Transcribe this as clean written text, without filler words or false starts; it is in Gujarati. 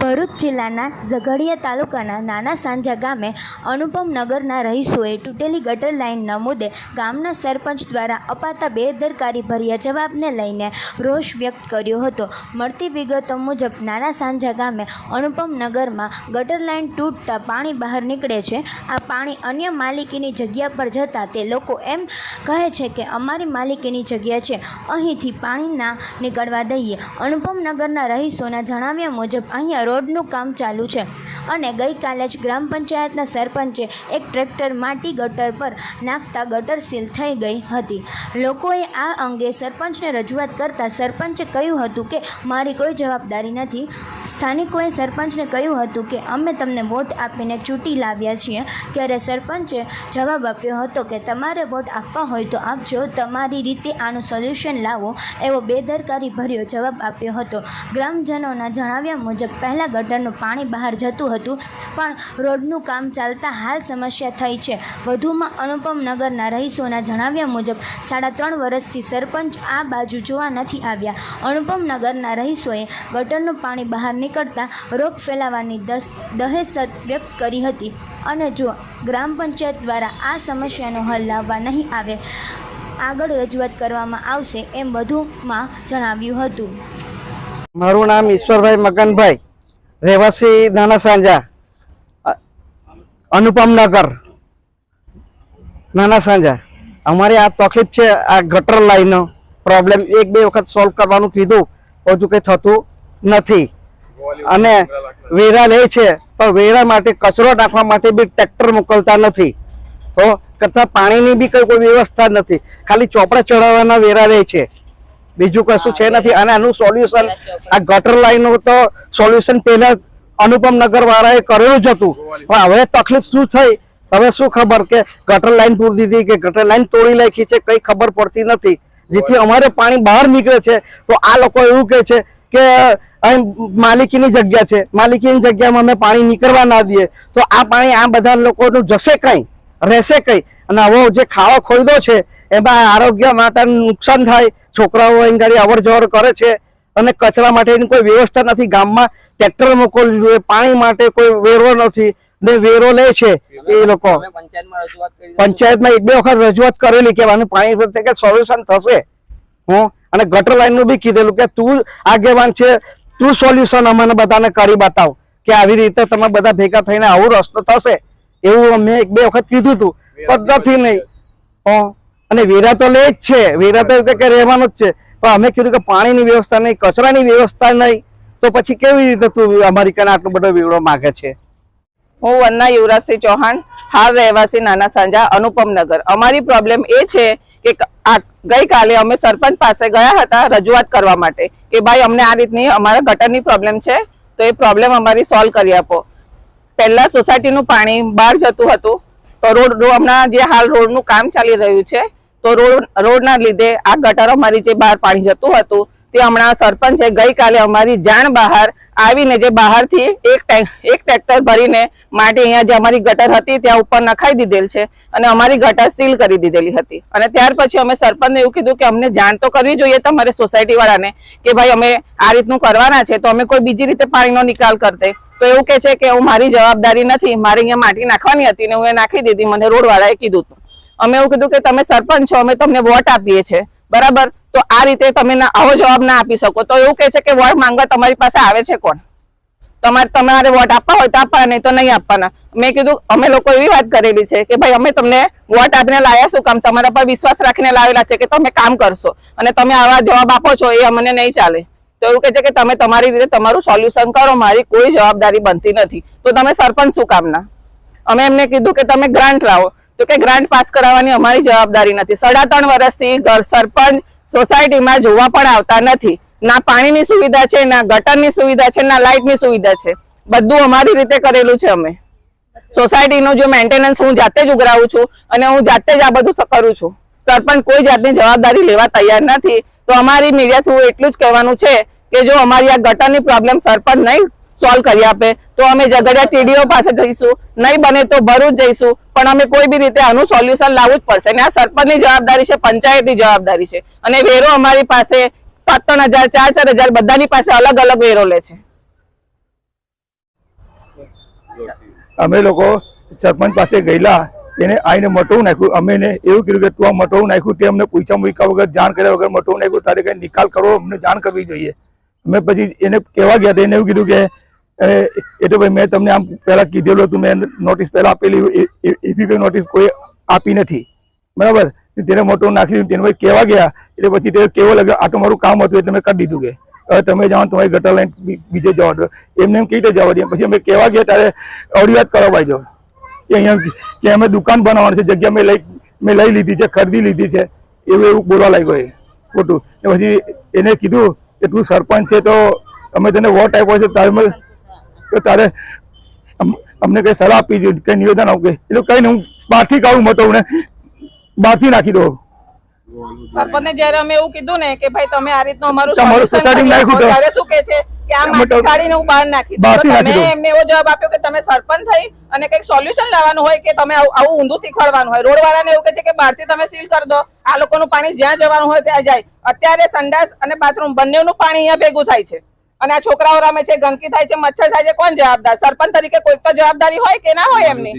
ભરૂચ જિલ્લાના ઝઘડિયા તાલુકાના નાના સાંજા ગામે અનુપમ નગરના રહીશોએ તૂટેલી ગટર લાઇનના મુદ્દે ગામના સરપંચ દ્વારા અપાતા બેદરકારી ભર્યા જવાબને લઈને રોષ વ્યક્ત કર્યો હતો। મળતી વિગતો મુજબ નાના સાંજા ગામે અનુપમ નગરમાં ગટર લાઇન તૂટતા પાણી બહાર નીકળે છે। આ પાણી અન્ય માલિકીની જગ્યા પર જતાં તે લોકો એમ કહે છે કે અમારી માલિકીની જગ્યા છે, અહીંથી પાણી ના નીકળવા દઈએ। અનુપમ નગરના રહીશોના જણાવ્યા મુજબ અહીંયા રોડનું કામ ચાલુ છે અને ગઈકાલે જ ગ્રામ પંચાયતના સરપંચે એક ટ્રેક્ટર માટી ગટર પર નાખતા ગટર સીલ થઈ ગઈ હતી। લોકોએ આ અંગે સરપંચને રજૂઆત કરતા સરપંચે કહ્યું હતું કે મારી કોઈ જવાબદારી નથી। સ્થાનિકોએ સરપંચને કહ્યું હતું કે અમે તમને વોટ આપીને ચૂંટી લાવ્યા છીએ, ત્યારે સરપંચે જવાબ આપ્યો હતો કે તમારે વોટ આપવા હોય તો આપજો, તમારી રીતે આનું સોલ્યુશન લાવો, એવો બેદરકારી ભર્યો જવાબ આપ્યો હતો। ગ્રામજનોના જણાવ્યા મુજબ પહેલાં ગટરનું પાણી બહાર જતું હતું, પણ રોડનું કામ ચાલતા હાલ સમસ્યા થઈ છે। વધુમાં અનુપમ નગરના રહીશોના જણાવ્યા મુજબ 3.5 વર્ષથી સરપંચ આ બાજુ જોવા નથી આવ્યા। અનુપમ નગરના રહીશોએ ગટરનું પાણી બહાર નીકળતા રોગ ફેલાવાની દહેશત વ્યક્ત કરી હતી અને જો ગ્રામ પંચાયત દ્વારા આ સમસ્યાનો હલ લાવવા નહીં આવે આગળ રજૂઆત કરવામાં આવશે, એમ વધુમાં જણાવ્યું હતું। મારું નામ ઈશ્વરભાઈ મગનભાઈ, રહેવાસી નાના સાંજા, અનુપમ નગર, નાના સાંજા। અમારી આ તકલીફ છે, આ ગટર લાઈનનો પ્રોબ્લેમ 1-2 વખત સોલ્વ કરવાનું કીધું, હજુ કંઈ થતું નથી અને વેરા લે છે પણ વેરા માટે કચરો નાખવા માટે બી ટ્રેક્ટર મોકલતા નથી, તો કરતાં પાણીની બી કોઈ વ્યવસ્થા નથી, ખાલી ચોપડા ચડાવવાના વેરા લે છે, બીજું કશું છે નથી। અને આનું સોલ્યુશન આ ગટર લાઈનનું તો સોલ્યુશન પહેલા અનુપમ નગર વાળાએ કરેલું જ હતું, પણ હવે તકલીફ શું થઈ હવે શું ખબર કે ગટર લાઈન તોડી દીધી કે ગટર લાઈન તોડી નાખી છે, કંઈ ખબર પડતી નથી, જેથી અમારે પાણી બહાર નીકળે છે। તો આ લોકો એવું કહે છે કે અહીં માલિકીની જગ્યા છે, માલિકીની જગ્યામાં અમે પાણી નીકળવા ના દઈએ, તો આ પાણી આ બધા લોકોનું જશે કંઈ, રહેશે કંઈ? અને હવે જે ખાડો ખોદો છે એમાં આરોગ્ય માટે નુકસાન થાય, છોકરાઓ અહીં ગાડી અવર જવર કરે છે અને કચરા માટેની કોઈ વ્યવસ્થા નથી। ગામમાં ટ્રેક્ટર મોકલવું જોઈએ, પાણી માટે કોઈ વેરો નથી ને વેરો લે છે એ લોકો। પંચાયતમાં 1-2 વખત રજૂઆત કરેલી કે આનું પાણી પ્રત્યે સોલ્યુશન થશે, અને ગટર લાઈનનું બી કીધેલું કે તું આગેવાન છે, તું સોલ્યુશન અમને બધાને કરી બતાવ કે આવી રીતે તમે બધા ભેગા થઈને આવું રસ્તો થશે, એવું અમે 1-2 વખત કીધું હતું, પણ નથી નહીં। અને વેરા તો લે જ છે, વેરા તો કે રહેવાનું જ છે, પણ અમે કીધું કે પાણીની વ્યવસ્થા નહીં, કચરાની વ્યવસ્થા નહીં, તો પછી કેવી રીતે તું અમારી કને આટલો બધો વેરો માગે છે? હું વન્ના યુવરાજસિંહ ચૌહાણ, હાલ રહેવાસી નાના સાંજા, અનુપમ નગર। અમારી પ્રોબ્લેમ એ છે કે ગઈકાલે અમે સરપંચ પાસે ગયા હતા રજૂઆત કરવા માટે કે ભાઈ અમને આ રીતની અમારા ગટરની પ્રોબ્લેમ છે, તો એ પ્રોબ્લેમ અમારી સોલ્વ કરી આપો। પહેલા સોસાયટીનું પાણી બહાર જતું હતું, તો રોડ હમણાં જે હાલ રોડનું કામ ચાલી રહ્યું છે, તો રોડના લીધે આ ગટર અમારી જે બહાર પાણી જતું હતું તે હમણાં સરપંચે ગઈકાલે અમારી જાણ બહાર આવીને જે બહારથી એક ટ્રેક્ટર ભરીને માટી અહીંયા જે અમારી ગટર હતી ત્યાં ઉપર નખાઈ દીધેલ છે અને અમારી ગટર સીલ કરી દીધેલી હતી। અને ત્યાર પછી અમે સરપંચને એવું કીધું કે અમને જાણ તો કરવી જોઈએ તમારે સોસાયટી વાળાને કે ભાઈ અમે આ રીતનું કરવાના છે, તો અમે કોઈ બીજી રીતે પાણીનો નિકાલ કરતે। તો એવું કે છે કે હું મારી જવાબદારી નથી, મારે અહીંયા માટી નાખવાની હતી ને હું એ નાખી દીધી, મને રોડ વાળાએ કીધું હતું। અમે એવું કીધું કે તમે સરપંચ છો, અમે તમને વોટ આપીએ છીએ, બરાબર, તો આ રીતે તમે આવો જવાબ ના આપી શકો। તો એવું કહે છે કે વોટ માંગવા તમારી પાસે આવે છે કોણ? તમારે વોટ આપવા હોય તો આપવાના, નહીં તો નહીં આપવાના। મેં કીધું અમે લોકો એવી વાત કરેલી છે કે ભાઈ અમે તમને વોટ આપીને લાવ્યા શું કામ? તમારા પર વિશ્વાસ રાખીને લાવેલા છે કે તમે કામ કરશો અને તમે આવા જવાબ આપો છો, એ અમને નહીં ચાલે। તો એવું કહે છે કે તમે તમારી રીતે તમારું સોલ્યુશન કરો, મારી કોઈ જવાબદારી બનતી નથી, તો તમે સરપંચ શું કામના? અમે એમને કીધું કે તમે ગ્રાન્ટ લાવો, તો કે ગ્રાન્ટ પાસ કરાવવાની અમારી જવાબદારી નથી। 3.5 વર્ષથી સરપંચ સોસાયટીમાં જોવા પણ આવતા નથી, ના પાણીની સુવિધા છે, ના ગટરની સુવિધા છે, ના લાઇટની સુવિધા છે, બધું અમારી રીતે કરેલું છે। અમે સોસાયટીનું જો મેન્ટેનન્સ હું જાતે જ ઉઘરાવું છું અને હું જાતે જ આ બધું કરું છું, સરપંચ કોઈ જાતની જવાબદારી લેવા તૈયાર નથી। તો અમારી મીડિયા થ્રુ એટલું જ કહેવાનું છે કે જો અમારી આ ગટરની પ્રોબ્લેમ સરપંચ નહીં સોલ્વ કરી આપે તો અમે ઝઘડિયા ટીડીઓ પાસે જઈશું, નહીં બને તો ભરૂચ જઈશું, પણ અમે કોઈ બી રીતે આનું સોલ્યુશન લાવવું જ પડશે। અને આ સરપંચની જવાબદારી છે, પંચાયતની જવાબદારી છે, અને વેરો અમારી પાસે 3,000 4,000 બધાની પાસે અલગ અલગ વેરો લે છે। અમે લોકો સરપંચ પાસે ગયેલા, તેને આવીને મટવું નાખ્યું. અમે એને એવું કીધું કે તું આ મટવું નાખ્યું તે અમને પૂછ્યા મૂક્યા વગર જાણ કર્યા વગર મટવું નાખ્યું, તારે કઈ નિકાલ કરવો અમને જાણ કરવી જોઈએ. અમે પછી એને કહેવા ગયા એને એવું કીધું કે એ તો ભાઈ મેં તમને આમ પહેલા કીધેલું હતું, મેં નોટિસ પહેલા આપેલી, એવી કોઈ નોટિસ કોઈ આપી નથી, બરાબર. તેને મોટું નાખ્યું, તેને ભાઈ કહેવા ગયા એટલે પછી તે કેવો લાગ્યો આ તો મારું કામ હતું એટલે મેં કરી દીધું કે હવે તમે જાઓ તમારી ગટર લાઈન બીજે જવા દો, એમને એમ કઈ રીતે જવા દે. પછી અમે કહેવા ગયા ત્યારે અવળી વાત કરવા ભાઈ જો કે અહીંયા કે અમે દુકાન બનાવવાની છે, જગ્યા મેં લઈ લીધી છે, ખરીદી લીધી છે, એવું બોલવા લાગ્યો એ ખોટું. પછી એને કીધું કે તું સરપંચ છે તો અમે તને વોટ આપ્યો છે તારે અમને કઈ સલાહ આપી જોઈએ, કઈ નિવેદન આવું કે એટલે કઈ નહીં, હું બહારથી કાઢું મટવું ને બહારથી નાખી દો. સરપંચને જ્યારે અમે એવું કીધું ને કે ભાઈ તમે આ રીતનું અમારું તમારું સોસાયટી નાખ્યું તો ત્યારે શું કહે છે કે આ માટી કાઢીને હું બહાર નાખી દઉં. તો તમે એમને એવો જવાબ આપ્યો કે તમે સરપંચ થઈ અને કંઈક સોલ્યુશન લાવવાનું હોય કે તમે આવું ઊંધું શીખવાડવાનું હોય. રોડ વાળાને એવું કહે છે કે બહારથી તમે સીલ કરી દો, આ લોકોનું પાણી જ્યાં જવાનું હોય ત્યાં જાય. અત્યારે સંડાસ અને બાથરૂમ બંનેનું પાણી અહીંયા ભેગું થાય છે અને આ છોકરાઓ રમે છે, ગંદકી થાય છે, મચ્છર થાય છે, કોણ જવાબદાર? સરપંચ તરીકે કોઈક તો જવાબદારી હોય કે ના હોય એમની?